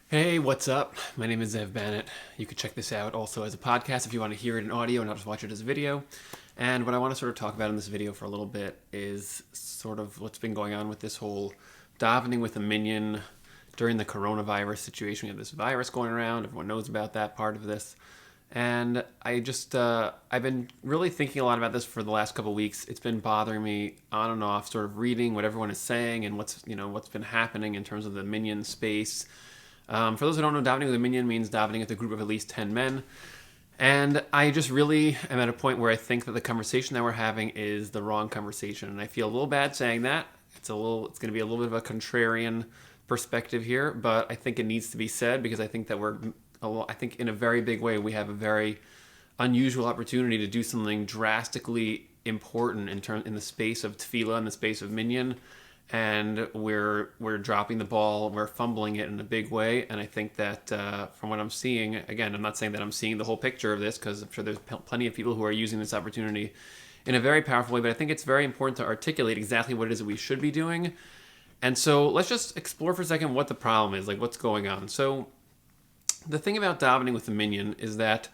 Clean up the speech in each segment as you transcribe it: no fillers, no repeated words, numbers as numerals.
Hey, what's up? My name is Zev Bannett. You can check this out also as a podcast if you want to hear it in audio and not just watch it as a video. And what I want to sort of talk about in this video for a little bit is sort of what's been going on with this whole davening with a minyan during the coronavirus situation. We have this virus going around. Everyone knows about that part of this. And I've been really thinking a lot about this for the last couple of weeks. It's been bothering me on and off, sort of reading what everyone is saying and what's been happening in terms of the minyan space. For those who don't know, davening with a minyan means davening with a group of at least 10 men. And I just really am at a point where I think that the conversation that we're having is the wrong conversation. And I feel a little bad saying that. It's going to be a little bit of a contrarian perspective here, but I think it needs to be said because I think that I think in a very big way, we have a very unusual opportunity to do something drastically important in the space of tefillah, in the space of minyan, and we're dropping the ball, we're fumbling it in a big way. And I think that from what I'm seeing, again, I'm not saying that I'm seeing the whole picture of this because I'm sure there's plenty of people who are using this opportunity in a very powerful way, but I think it's very important to articulate exactly what it is that we should be doing. And so let's just explore for a second what the problem is, like what's going on. So the thing about davening with the minyan is that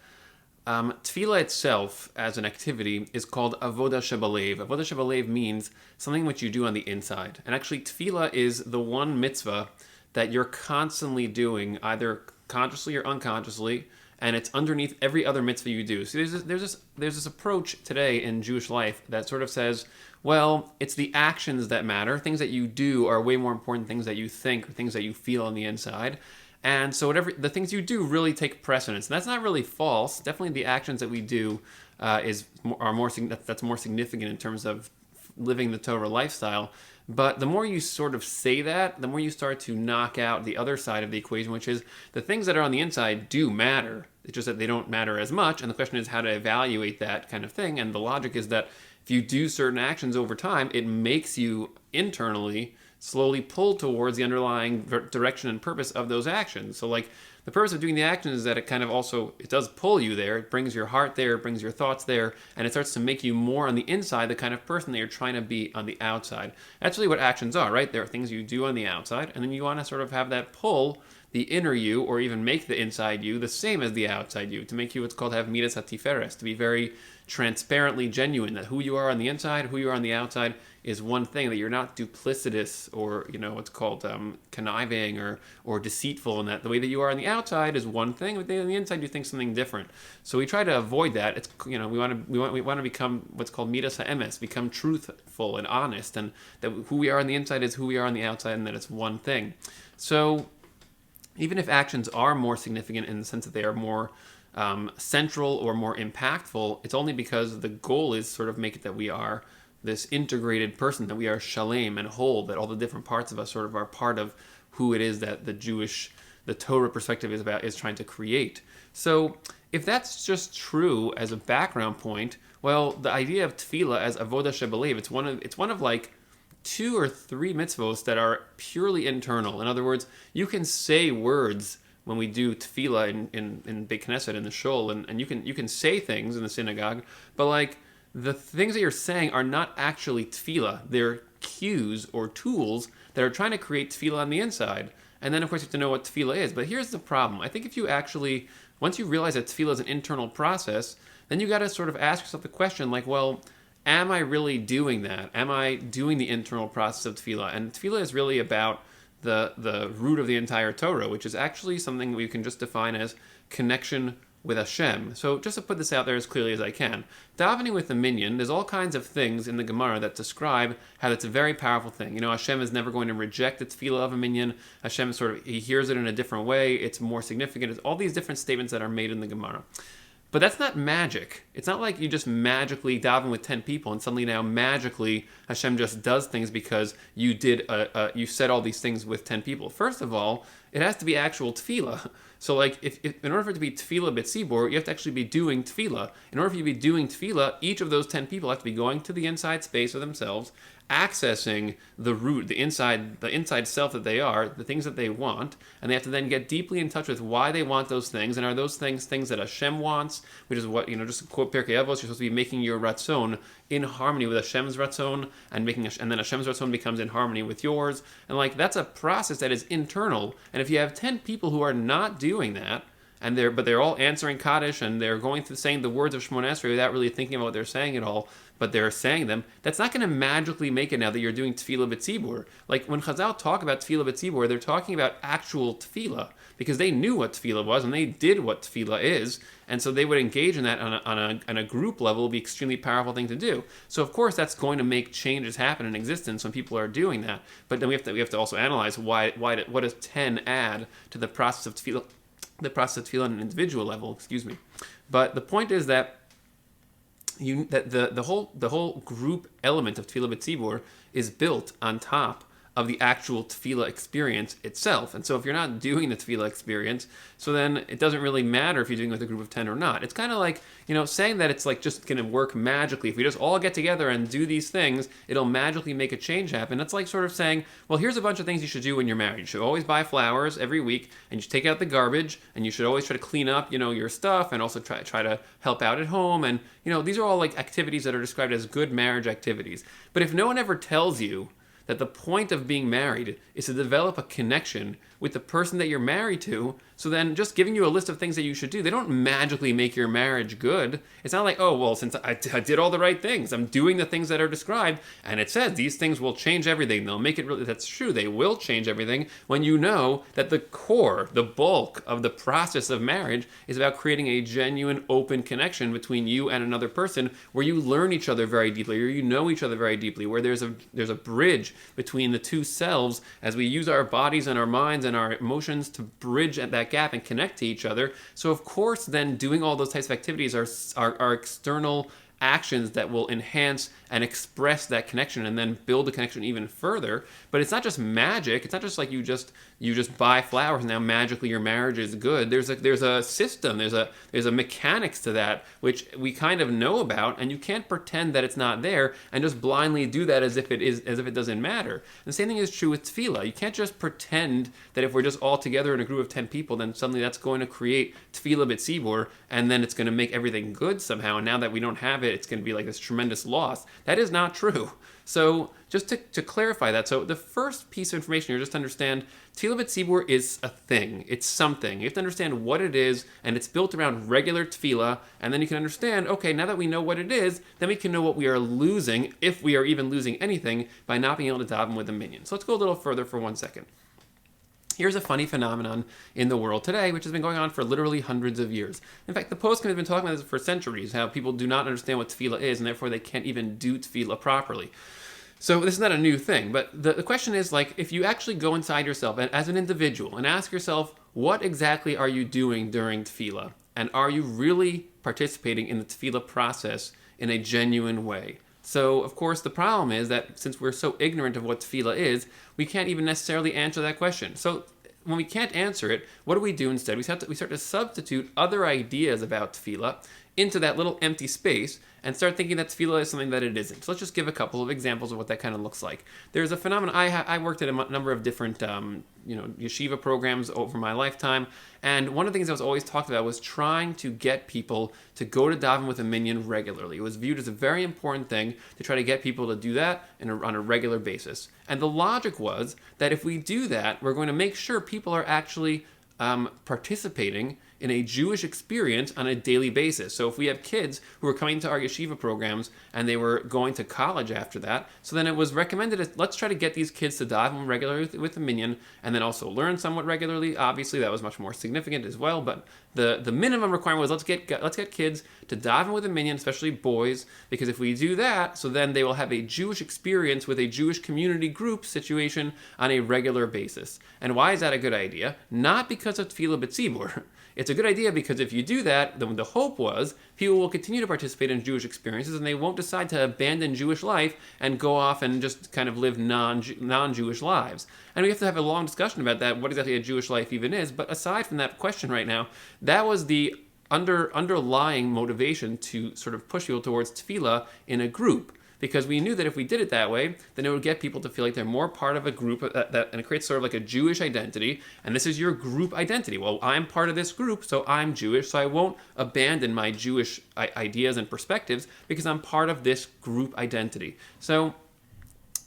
tefillah itself, as an activity, is called avodah shebalev. Avodah shebalev means something which you do on the inside. And actually, tefillah is the one mitzvah that you're constantly doing, either consciously or unconsciously, and it's underneath every other mitzvah you do. So there's this approach today in Jewish life that sort of says, well, it's the actions that matter. Things that you do are way more important than things that you think or things that you feel on the inside. And so whatever the things you do really take precedence. And that's not really false. Definitely the actions that we do that's more significant in terms of living the Torah lifestyle. But the more you sort of say that, the more you start to knock out the other side of the equation, which is the things that are on the inside do matter. It's just that they don't matter as much. And the question is how to evaluate that kind of thing. And the logic is that if you do certain actions over time, it makes you internally slowly pull towards the underlying direction and purpose of those actions. So like the purpose of doing the actions is that it kind of also, it does pull you there. It brings your heart there, it brings your thoughts there, and it starts to make you more on the inside, the kind of person that you're trying to be on the outside. That's really what actions are, right? There are things you do on the outside, and then you want to sort of have that pull the inner you, or even make the inside you the same as the outside you, to make you what's called have midas hatiferes, to be very transparently genuine, that who you are on the inside, who you are on the outside is one thing, that you're not duplicitous or what's called conniving or deceitful, and that the way that you are on the outside is one thing, but on the inside you think something different. So we try to avoid that. It's we want to become what's called midas haemes, become truthful and honest, and that who we are on the inside is who we are on the outside, and that it's one thing. So even if actions are more significant in the sense that they are more central or more impactful, it's only because the goal is sort of make it that we are this integrated person, that we are shalem and whole, that all the different parts of us sort of are part of who it is that the Torah perspective is trying to create. So if that's just true as a background point, well, the idea of tefillah as avodah shebalev, it's one of like 2 or 3 mitzvos that are purely internal. In other words, you can say words when we do tefillah in Beit Knesset, in the shul, and you can say things in the synagogue, but like the things that you're saying are not actually tefillah. They're cues or tools that are trying to create tefillah on the inside. And then, of course, you have to know what tefillah is. But here's the problem. I think if you actually, once you realize that tefillah is an internal process, then you got to sort of ask yourself the question, like, well, am I really doing that? Am I doing the internal process of tefillah? And tefillah is really about the root of the entire Torah, which is actually something we can just define as connection with Hashem. So just to put this out there as clearly as I can, davening with the minyan, there's all kinds of things in the Gemara that describe how that's a very powerful thing. Hashem is never going to reject the tefillah of a minyan. Hashem he hears it in a different way. It's more significant. It's all these different statements that are made in the Gemara. But that's not magic. It's not like you just magically daven with 10 people and suddenly now magically Hashem just does things because you said all these things with 10 people. First of all, it has to be actual tefillah. So like if in order for it to be tefillah b'tzibor, you have to actually be doing tefillah. In order for you to be doing tefillah, each of those 10 people have to be going to the inside space of themselves accessing the root, the inside self that they are, the things that they want, and they have to then get deeply in touch with why they want those things, and are those things that Hashem wants, which is what, just to quote Pirkei Avos, you're supposed to be making your ratzon in harmony with Hashem's ratzon, and then Hashem's ratzon becomes in harmony with yours, and that's a process that is internal. And if you have 10 people who are not doing that, but they're all answering Kaddish, and they're going through saying the words of Shemona Esrei without really thinking about what they're saying at all, but they're saying them, that's not going to magically make it now that you're doing Tefillah B'tzibur. Like when Chazal talk about Tefillah B'tzibur, they're talking about actual Tefillah, because they knew what Tefillah was, and they did what Tefillah is, and so they would engage in that on a group level. It would be an extremely powerful thing to do. So of course that's going to make changes happen in existence when people are doing that. But then we have to also analyze what does 10 add to the process of Tefillah, on an individual level, But the point is that the whole group element of Tefillah B'tzibur is built on top of the actual tefillah experience itself. And so if you're not doing the tefillah experience, so then it doesn't really matter if you're doing it with a group of 10 or not. It's kind of like, saying that it's just going to work magically. If we just all get together and do these things, it'll magically make a change happen. It's like sort of saying, well, here's a bunch of things you should do when you're married. You should always buy flowers every week, and you should take out the garbage, and you should always try to clean up, your stuff, and also try to help out at home. And, these are all activities that are described as good marriage activities. But if no one ever tells you that the point of being married is to develop a connection with the person that you're married to, so then just giving you a list of things that you should do, they don't magically make your marriage good. It's not like, oh, well, since I did all the right things, I'm doing the things that are described, and it says these things will change everything. They'll make it really, that's true, they will change everything when you know that the core, the bulk of the process of marriage is about creating a genuine, open connection between you and another person, where you learn each other very deeply, or you know each other very deeply, where there's a bridge between the two selves as we use our bodies and our minds and our emotions to bridge at that gap and connect to each other. So of course then doing all those types of activities are external actions that will enhance and express that connection and then build the connection even further. But it's not just magic. It's not just like you just buy flowers and now magically your marriage is good. There's a system, there's a mechanics to that which we kind of know about, and you can't pretend that it's not there and just blindly do that as if it doesn't matter. And the same thing is true with tefillah. You can't just pretend that if we're just all together in a group of 10 people, then suddenly that's going to create tefillah b'tzibur, and then it's going to make everything good somehow. And now that we don't have it, it's going to be like this tremendous loss. That is not true. So just to clarify that, so the first piece of information here, just to understand, tefillah b'tzibur is a thing. It's something. You have to understand what it is, and it's built around regular tefillah, and then you can understand, okay, now that we know what it is, then we can know what we are losing, if we are even losing anything, by not being able to daven with a minyan. So let's go a little further for 1 second. Here's a funny phenomenon in the world today, which has been going on for literally hundreds of years. In fact, the poskim has been talking about this for centuries, how people do not understand what tefillah is, and therefore they can't even do tefillah properly. So this is not a new thing, but the question is, if you actually go inside yourself as an individual and ask yourself, what exactly are you doing during tefillah? And are you really participating in the tefillah process in a genuine way? So, of course, the problem is that since we're so ignorant of what tefillah is, we can't even necessarily answer that question. So when we can't answer it, what do we do instead? We start to substitute other ideas about tefillah into that little empty space and start thinking that tefillah is something that it isn't. So let's just give a couple of examples of what that kind of looks like. There's a phenomenon, I worked at a number of different yeshiva programs over my lifetime, and one of the things that was always talked about was trying to get people to go to daven with a minyan regularly. It was viewed as a very important thing to try to get people to do that on a regular basis. And the logic was that if we do that, we're going to make sure people are actually participating in a Jewish experience on a daily basis. So if we have kids who are coming to our yeshiva programs and they were going to college after that, so then it was recommended, let's try to get these kids to daven regularly with the minyan and then also learn somewhat regularly. Obviously, that was much more significant as well, but the minimum requirement was let's get kids to daven with a minyan, especially boys, because if we do that, so then they will have a Jewish experience with a Jewish community group situation on a regular basis. And why is that a good idea? Not because of tefillah b'tzibur. It's a good idea because if you do that, the hope was people will continue to participate in Jewish experiences and they won't decide to abandon Jewish life and go off and just kind of live non-Jewish lives. And we have to have a long discussion about that, what exactly a Jewish life even is. But aside from that question right now, that was the underlying motivation to sort of push people towards tefillah in a group. because we knew that if we did it that way, then it would get people to feel like they're more part of a group, and it creates sort of like a Jewish identity, and this is your group identity. Well, I'm part of this group, so I'm Jewish, so I won't abandon my Jewish ideas and perspectives because I'm part of this group identity. So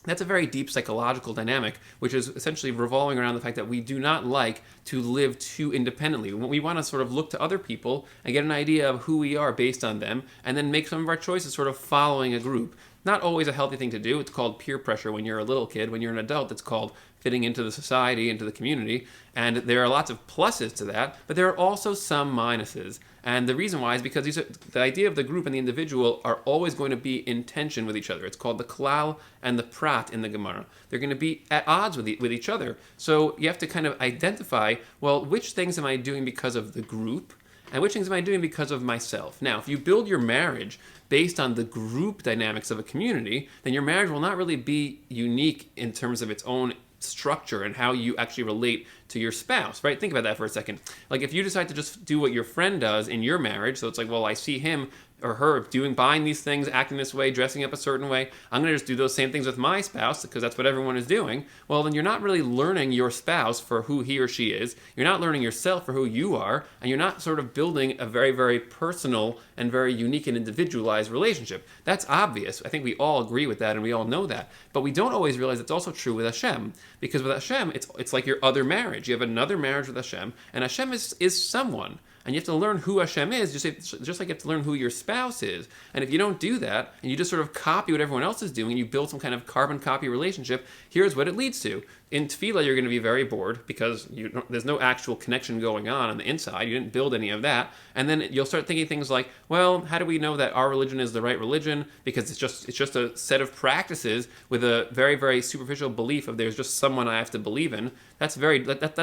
that's a very deep psychological dynamic, which is essentially revolving around the fact that we do not like to live too independently. We want to sort of look to other people and get an idea of who we are based on them, and then make some of our choices sort of following a group. Not always a healthy thing to do. It's called peer pressure when you're a little kid. When you're an adult, it's called fitting into the society, into the community. And there are lots of pluses to that, but there are also some minuses. And the reason why is because the idea of the group and the individual are always going to be in tension with each other. It's called the klal and the prat in the Gemara. They're going to be at odds with each other. So you have to kind of identify, well, which things am I doing because of the group, and which things am I doing because of myself? Now, if you build your marriage based on the group dynamics of a community, then your marriage will not really be unique in terms of its own structure and how you actually relate to your spouse, right? Think about that for a second. Like if you decide to just do what your friend does in your marriage, so it's like, well, I see him or her buying these things, acting this way, dressing up a certain way, I'm going to just do those same things with my spouse because that's what everyone is doing. Well, then you're not really learning your spouse for who he or she is. You're not learning yourself for who you are, and you're not sort of building a very, very personal and very unique and individualized relationship. That's obvious. I think we all agree with that, and we all know that. But we don't always realize it's also true with Hashem, because with Hashem, it's like your other marriage. You have another marriage with Hashem, and Hashem is someone. And you have to learn who Hashem is, just like you have to learn who your spouse is. And if you don't do that, and you just sort of copy what everyone else is doing, and you build some kind of carbon copy relationship, here's what it leads to. In Tefillah, you're going to be very bored because there's no actual connection going on the inside. You didn't build any of that. And then you'll start thinking things like, well, how do we know that our religion is the right religion? Because it's just a set of practices with a very, very superficial belief of there's just someone I have to believe in. That's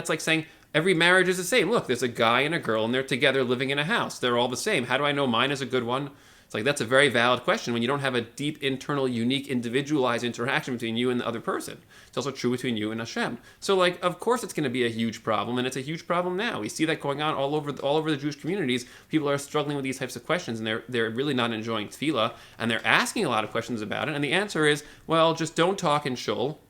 like saying, every marriage is the same. Look, there's a guy and a girl, and they're together living in a house. They're all the same. How do I know mine is a good one? It's like, that's a very valid question when you don't have a deep, internal, unique, individualized interaction between you and the other person. It's also true between you and Hashem. So, like, of course it's going to be a huge problem, and it's a huge problem now. We see that going on all over the Jewish communities. People are struggling with these types of questions, and they're really not enjoying Tefillah, and they're asking a lot of questions about it. And the answer is, well, just don't talk in shul.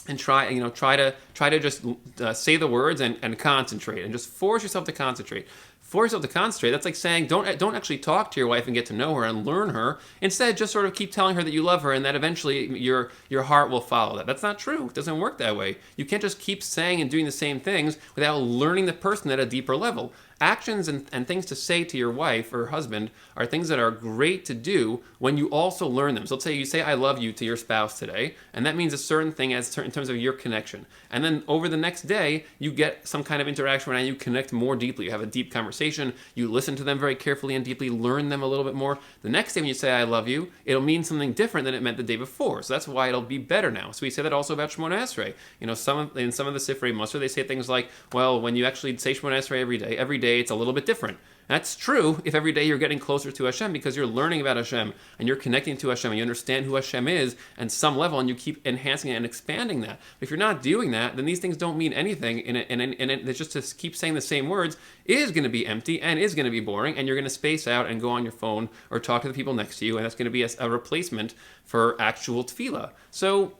And try to just say the words and concentrate, and just force yourself to concentrate. Force yourself to concentrate. That's like saying don't actually talk to your wife and get to know her and learn her. Instead, just sort of keep telling her that you love her and that eventually your heart will follow that. That's not true. It doesn't work that way. You can't just keep saying and doing the same things without learning the person at a deeper level. Actions and things to say to your wife or husband are things that are great to do when you also learn them. So let's say you say I love you to your spouse today, and that means a certain thing in terms of your connection. And then over the next day, you get some kind of interaction where you connect more deeply. You have a deep conversation, you listen to them very carefully and deeply, learn them a little bit more. The next day when you say I love you, it'll mean something different than it meant the day before. So that's why it'll be better now. So we say that also about Shemona Esrei. In some of the Sifrei Musar, they say things like, well, when you actually say Shemona Esrei every day, it's a little bit different. That's true if every day you're getting closer to Hashem because you're learning about Hashem and you're connecting to Hashem and you understand who Hashem is at some level and you keep enhancing it and expanding that. But if you're not doing that, then these things don't mean anything, and it's just to keep saying the same words is going to be empty and is going to be boring, and you're going to space out and go on your phone or talk to the people next to you, and that's going to be a replacement for actual tefillah. So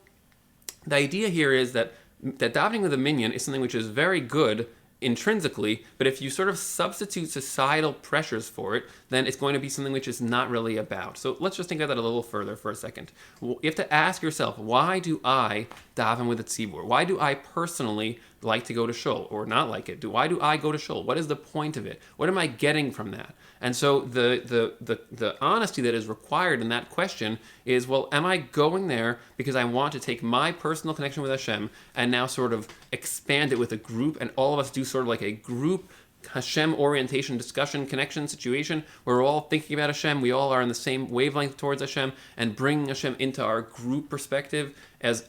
the idea here is that davening with a minyan is something which is very good intrinsically, but if you sort of substitute societal pressures for it, then it's going to be something which is not really about. So let's just think about that a little further for a second. You have to ask yourself, why do I daven with a tzibur? Why do I personally like to go to shul or not like it? Why do I go to shul? What is the point of it? What am I getting from that? And so the honesty that is required in that question is, well, am I going there because I want to take my personal connection with Hashem and now sort of expand it with a group, and all of us do sort of like a group Hashem orientation, discussion, connection situation where we're all thinking about Hashem, we all are in the same wavelength towards Hashem, and bringing Hashem into our group perspective as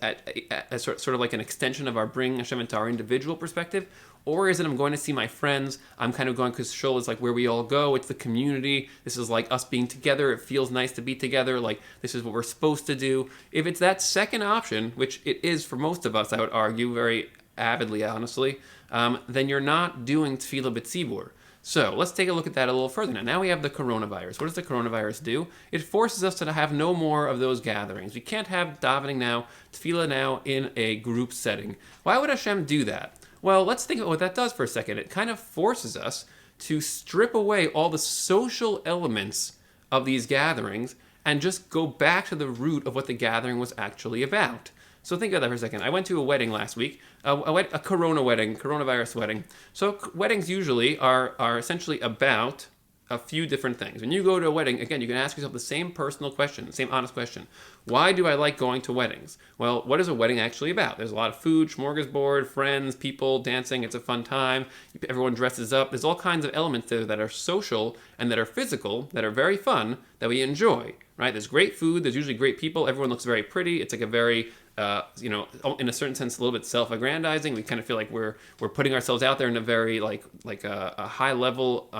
sort of like an extension of our bringing Hashem into our individual perspective? Or is it I'm going to see my friends, I'm kind of going because shul is like where we all go, it's the community, this is like us being together, it feels nice to be together, like this is what we're supposed to do. If it's that second option, which it is for most of us, I would argue very avidly, honestly, then you're not doing tefillah b'tzibur. So let's take a look at that a little further. Now we have the coronavirus. What does the coronavirus do? It forces us to have no more of those gatherings. We can't have davening now, tefillah now in a group setting. Why would Hashem do that? Well, let's think about what that does for a second. It kind of forces us to strip away all the social elements of these gatherings and just go back to the root of what the gathering was actually about. So think about that for a second. I went to a wedding last week, a coronavirus wedding. So weddings usually are essentially about a few different things. When you go to a wedding, again, you can ask yourself the same personal question, the same honest question. Why do I like going to weddings? Well, what is a wedding actually about? There's a lot of food, smorgasbord, friends, people, dancing. It's a fun time. Everyone dresses up. There's all kinds of elements there that are social and that are physical, that are very fun, that we enjoy, right? There's great food. There's usually great people. Everyone looks very pretty. It's like a very in a certain sense, a little bit self-aggrandizing. We kind of feel like we're putting ourselves out there in a very like a high level,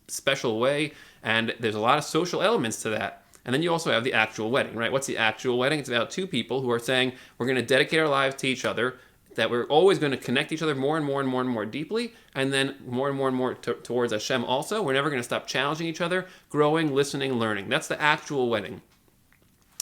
special way. And there's a lot of social elements to that. And then you also have the actual wedding, right? What's the actual wedding? It's about two people who are saying we're going to dedicate our lives to each other, that we're always going to connect each other more and more and more and more deeply, and then more and more towards Hashem also. We're never going to stop challenging each other, growing, listening, learning. That's the actual wedding.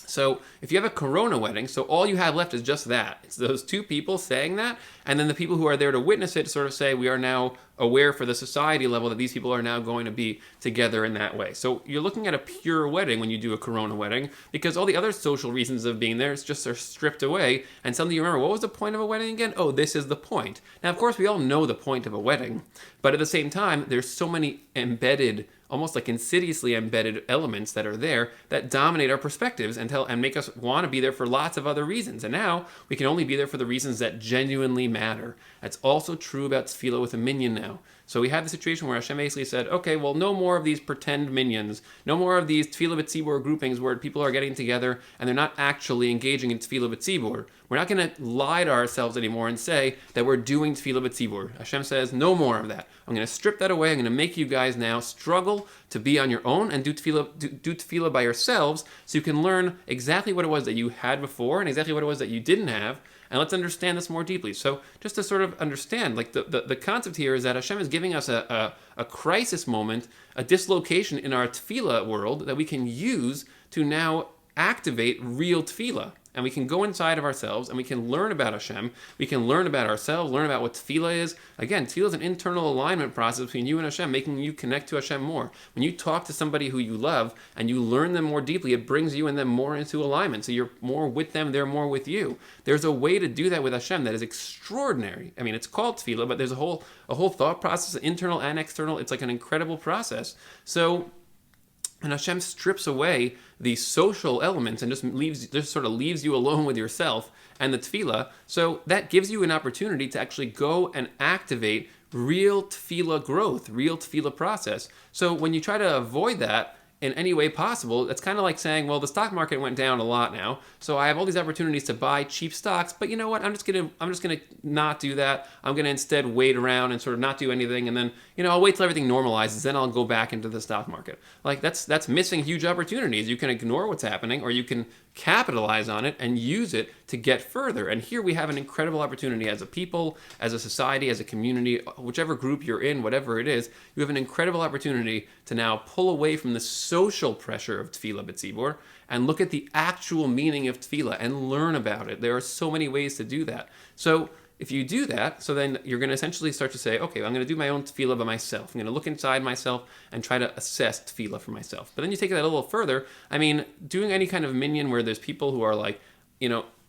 So if you have a corona wedding, so all you have left is just that. It's those two people saying that, and then the people who are there to witness it sort of say, we are now aware for the society level that these people are now going to be together in that way. So you're looking at a pure wedding when you do a corona wedding, because all the other social reasons of being there is just are stripped away, and suddenly you remember, what was the point of a wedding again? Oh, this is the point. Now, of course, we all know the point of a wedding, but at the same time, there's so many embedded, almost like insidiously embedded elements that are there that dominate our perspectives and make us want to be there for lots of other reasons. And now we can only be there for the reasons that genuinely matter. That's also true about tefillah with a minyan now. So we have the situation where Hashem basically said, okay, well, no more of these pretend minyans, no more of these tefillah b'tzibur groupings where people are getting together and they're not actually engaging in tefillah b'tzibur. We're not going to lie to ourselves anymore and say that we're doing tefillah b'tzibur. Hashem says, no more of that. I'm going to strip that away. I'm going to make you guys now struggle to be on your own and do tefillah by yourselves so you can learn exactly what it was that you had before and exactly what it was that you didn't have. And let's understand this more deeply. So just to sort of understand, like the concept here is that Hashem is giving us a crisis moment, a dislocation in our tefillah world that we can use to now activate real tefillah. And we can go inside of ourselves and we can learn about Hashem. We can learn about ourselves, learn about what tefillah is. Again, tefillah is an internal alignment process between you and Hashem, making you connect to Hashem more. When you talk to somebody who you love and you learn them more deeply, it brings you and them more into alignment. So you're more with them, they're more with you. There's a way to do that with Hashem that is extraordinary. I mean, it's called tefillah, but there's a whole thought process, internal and external. It's like an incredible process. So, and Hashem strips away the social elements and just sort of leaves you alone with yourself and the tefillah. So that gives you an opportunity to actually go and activate real tefillah growth, real tefillah process. So when you try to avoid that in any way possible, it's kind of like saying, well, the stock market went down a lot now, so I have all these opportunities to buy cheap stocks, but you know what? I'm just gonna not do that. I'm gonna instead wait around and sort of not do anything, and then I'll wait till everything normalizes, then I'll go back into the stock market. Like that's missing huge opportunities. You can ignore what's happening, or you can capitalize on it and use it to get further. And here we have an incredible opportunity as a people, as a society, as a community, whichever group you're in, whatever it is, you have an incredible opportunity to now pull away from the social pressure of tefillah b'tzibur and look at the actual meaning of tefillah and learn about it. There are so many ways to do that. So if you do that, so then you're going to essentially start to say, okay, I'm going to do my own tefillah by myself. I'm going to look inside myself and try to assess tefillah for myself. But then you take that a little further. I mean, doing any kind of minyan where there's people who are like,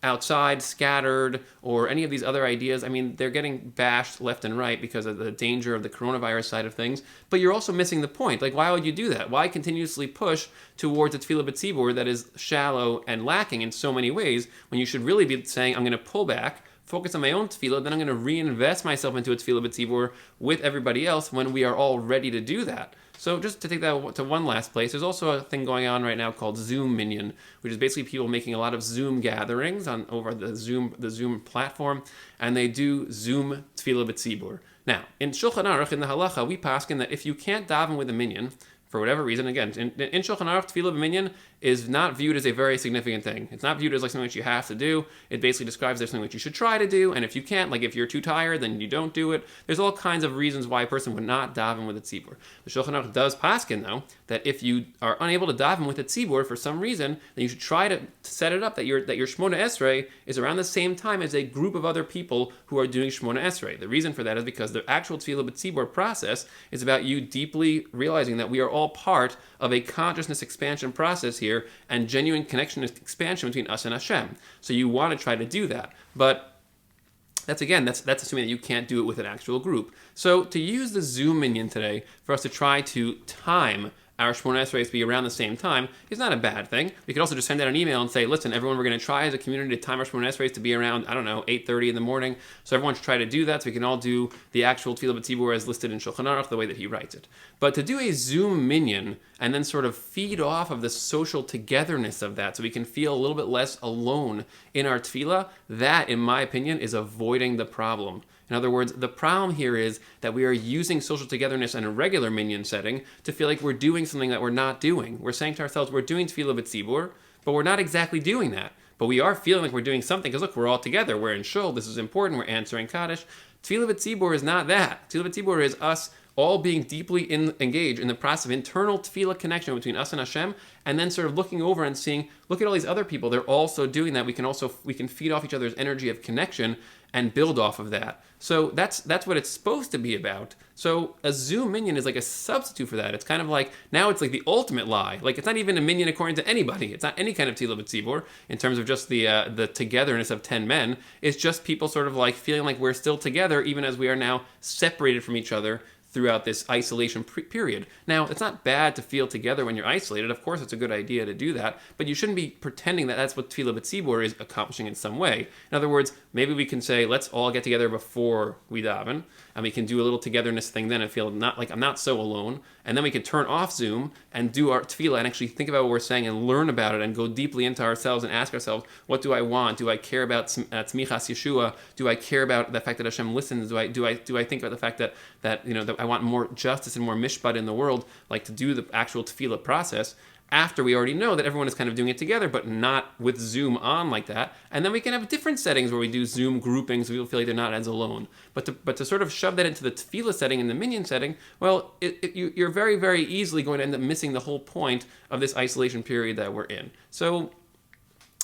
outside, scattered, or any of these other ideas, I mean, they're getting bashed left and right because of the danger of the coronavirus side of things, but you're also missing the point. Like, why would you do that? Why continuously push towards a tefillah b'tzibur that is shallow and lacking in so many ways when you should really be saying, I'm going to pull back, focus on my own tefillah, then I'm going to reinvest myself into a tefillah b'tzibur with everybody else when we are all ready to do that. So just to take that to one last place, there's also a thing going on right now called Zoom Minyan, which is basically people making a lot of Zoom gatherings over the Zoom platform, and they do Zoom tefillah b'tzibur. Now, in Shulchan Aruch, in the halacha, we paskin that if you can't daven with a minyan, for whatever reason, again, in Shulchan Aruch, Tefillah b'Minyan is not viewed as a very significant thing. It's not viewed as like something that you have to do. It basically describes there's something that you should try to do, and if you can't, like if you're too tired, then you don't do it. There's all kinds of reasons why a person would not daven with a tzibur. The Shulchan Aruch does paskin, though, that if you are unable to daven with a tzibur for some reason, then you should try to set it up that your Shmona Esrei is around the same time as a group of other people who are doing Shmona Esrei. The reason for that is because the actual Tefillah b'tzibur process is about you deeply realizing that we are all part of a consciousness expansion process here and genuine connection and expansion between us and Hashem. So you want to try to do that. But that's assuming that you can't do it with an actual group. So to use the Zoom Minyan today for us to try to time our Shmona Esrei to be around the same time is not a bad thing. We could also just send out an email and say, listen, everyone, we're going to try as a community to time our Shmona Esrei to be around, 8:30 in the morning. So everyone should try to do that so we can all do the actual Tefillah b'tzibur as listed in Shulchan Aruch, the way that he writes it. But to do a Zoom Minyan and then sort of feed off of the social togetherness of that so we can feel a little bit less alone in our Tefillah, that, in my opinion, is avoiding the problem. In other words, the problem here is that we are using social togetherness in a regular minyan setting to feel like we're doing something that we're not doing. We're saying to ourselves, we're doing Tefillah b'tzibur, but we're not exactly doing that. But we are feeling like we're doing something because look, we're all together. We're in shul. This is important. We're answering Kaddish. Tefillah b'tzibur is not that. Tefillah b'tzibur is us all being deeply engaged in the process of internal tefillah connection between us and Hashem, and then sort of looking over and seeing, look at all these other people, they're also doing that. We can feed off each other's energy of connection and build off of that. So that's what it's supposed to be about. So a Zoom minyan is like a substitute for that. It's kind of like, now it's like the ultimate lie. Like it's not even a minyan according to anybody. It's not any kind of Tefillah b'tzibur in terms of just the togetherness of 10 men. It's just people sort of like feeling like we're still together even as we are now separated from each other throughout this isolation period. Now, it's not bad to feel together when you're isolated. Of course, it's a good idea to do that, but you shouldn't be pretending that that's what Tefillah b'tzibur is accomplishing in some way. In other words, maybe we can say, let's all get together before we daven, and we can do a little togetherness thing then and feel not like I'm not so alone, and then we can turn off Zoom and do our Tefillah and actually think about what we're saying and learn about it and go deeply into ourselves and ask ourselves, what do I want? Do I care about Tzmichas Yeshua? Do I care about the fact that Hashem listens? Do I think about the fact that I want more justice and more mishpat in the world, like to do the actual tefillah process, after we already know that everyone is kind of doing it together, but not with Zoom on like that. And then we can have different settings where we do Zoom groupings so people feel like they're not as alone. But to sort of shove that into the tefillah setting and the minyan setting, well, you're very, very easily going to end up missing the whole point of this isolation period that we're in. So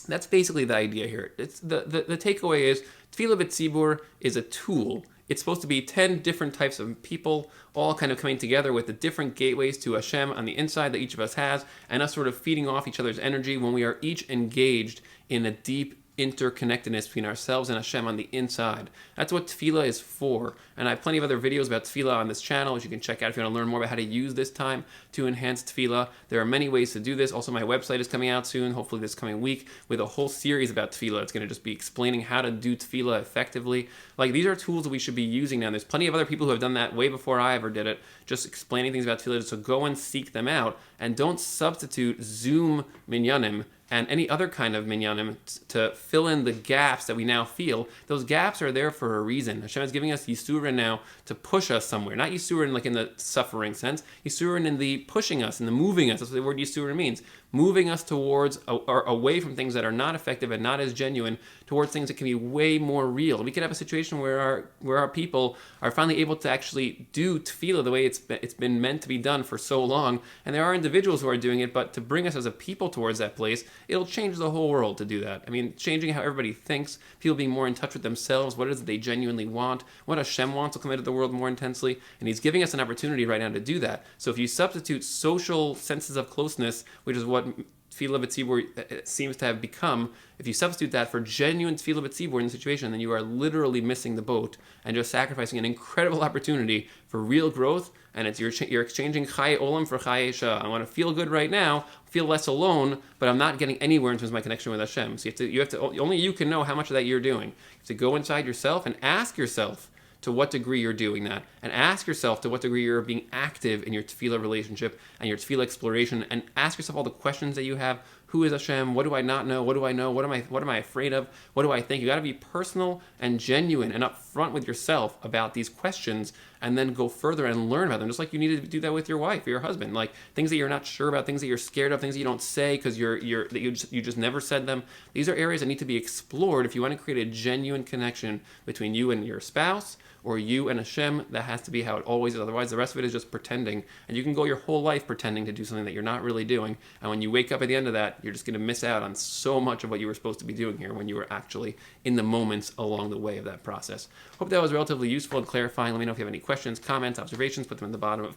that's basically the idea here. It's the takeaway is Tefillah b'tzibur is a tool. It's supposed to be 10 different types of people, all kind of coming together with the different gateways to Hashem on the inside that each of us has, and us sort of feeding off each other's energy when we are each engaged in a deep interconnectedness between ourselves and Hashem on the inside. That's what tefillah is for. And I have plenty of other videos about tefillah on this channel, which you can check out if you want to learn more about how to use this time to enhance tefillah. There are many ways to do this. Also, my website is coming out soon, hopefully this coming week, with a whole series about tefillah. It's going to just be explaining how to do tefillah effectively. Like, these are tools that we should be using now. There's plenty of other people who have done that way before I ever did it, just explaining things about tefillah. So go and seek them out, and don't substitute Zoom minyanim and any other kind of minyanim to fill in the gaps that we now feel. Those gaps are there for a reason. Hashem is giving us Yisurin now to push us somewhere. Not Yisurin like in the suffering sense, Yisurin in the pushing us and the moving us. That's what the word Yisurin means. Moving us towards, or away from things that are not effective and not as genuine, towards things that can be way more real. We could have a situation where our people are finally able to actually do tefillah the way it's been meant to be done for so long, and there are individuals who are doing it, but to bring us as a people towards that place, it'll change the whole world to do that. I mean, changing how everybody thinks, people being more in touch with themselves, what it is that they genuinely want, what Hashem wants will come into the world more intensely, and He's giving us an opportunity right now to do that. So if you substitute social senses of closeness, which is what Tefillah b'tzibur seems to have become, if you substitute that for genuine Tefillah b'tzibur in the situation, then you are literally missing the boat and just sacrificing an incredible opportunity for real growth. And it's you're exchanging Chai Olam for Chai Shah. I want to feel good right now, feel less alone, but I'm not getting anywhere in terms of my connection with Hashem. So you have to only you can know how much of that you're doing. You have to go inside yourself and ask yourself to what degree you're doing that, and ask yourself to what degree you're being active in your tefillah relationship and your tefillah exploration, and ask yourself all the questions that you have. who is Hashem? What do I not know? What do I know? What am I afraid of? What do I think? You got to be personal and genuine and upfront with yourself about these questions, and then go further and learn about them. Just like you need to do that with your wife or your husband. Like things that you're not sure about, things that you're scared of, things that you don't say because you just never said them. These are areas that need to be explored if you want to create a genuine connection between you and your spouse, or you and Hashem. That has to be how it always is. Otherwise, the rest of it is just pretending. And you can go your whole life pretending to do something that you're not really doing. And when you wake up at the end of that, you're just going to miss out on so much of what you were supposed to be doing here when you were actually in the moments along the way of that process. Hope that was relatively useful and clarifying. Let me know if you have any questions, comments, observations. Put them in the bottom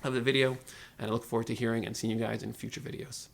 of the video. And I look forward to hearing and seeing you guys in future videos.